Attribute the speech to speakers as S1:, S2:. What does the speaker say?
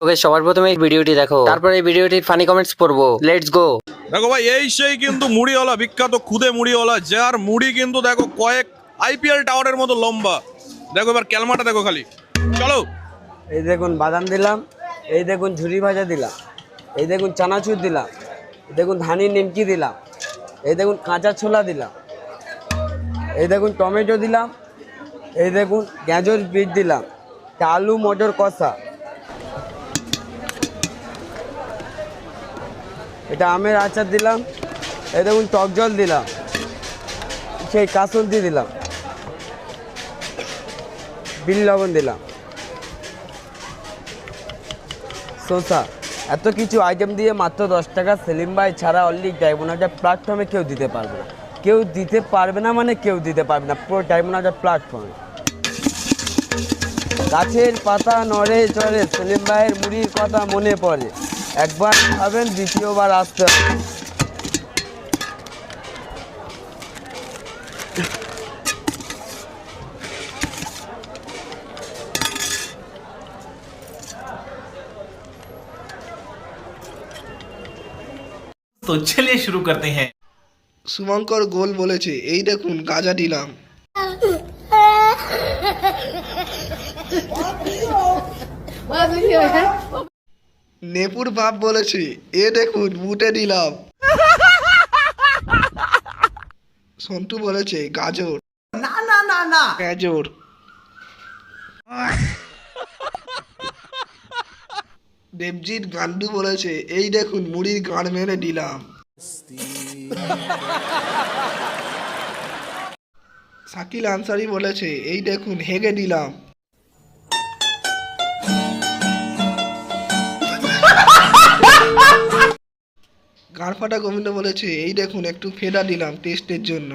S1: ওকে, সবার প্রথমে এই ভিডিওটি দেখো, তারপরে এই ভিডিওটির ফানি কমেন্টস পড়বো। Let's go.
S2: দেখো ভাই, এই সেই কিন্তু মুড়িওয়ালা, বিখ্যাত খুদে মুড়িওয়ালা, যার মুড়ি কিন্তু দেখো কয়েক আইপিএল টাওয়ারের মতো লম্বা। দেখো এবার ক্যালমাটা দেখো খালি। চলো।
S3: এই দেখুন বাদাম দিলাম, এই দেখুন ঝুরি ভাজা দিলাম, এই দেখুন চানাচুর দিলাম, এই দেখুন ধানি নিমকি দিলাম, এই দেখুন কাঁচা ছোলা দিলাম, এই দেখুন টমেটো দিলাম, এই দেখুন গাজর বিট দিলাম, আলু মটর কষা, এটা আমের আচার দিলাম, এই দেখুন টক জল দিলাম, সেই কাসুন্দি দিলাম, বিল লবণ দিলাম, শসা। এত কিছু আইটেম দিয়ে মাত্র 10 টাকা। সেলিম ভাই ছাড়া অনলি ডায়মন্ড হাজার প্ল্যাটফর্মে কেউ দিতে পারবে না। কেউ দিতে পারবে না মানে কেউ দিতে পারবে না, পুরো ডায়মন্ড হাজার প্ল্যাটফর্মে। গাছের পাতা নড়ে চড়ে, সেলিম ভাইয়ের মুড়ির কথা মনে পড়ে। একবার খাবেন, দ্বিতীয়বার আসতে হবে।
S4: तो चलिए शुरू करते हैं।
S5: শুভঙ্কর গোল বলেছে, এই দেখুন গাজা দিলাম। নেপুর বাপ বলেছে, এ দেখুন বুটে দিলাম। সন্টু বলেছে গাজর। না না না না গাজর। দেবজিৎ গান্ডু বলেছে, এই দেখুন মুড়ির গাঁড় মেরে দিলাম। শাকিল আনসারি বলেছে, এই দেখুন হেগে দিলাম। গাঁড়ফাটা গোবিন্দ বলেছে, এই দেখুন একটু ফেদা দিলাম টেস্টের জন্য।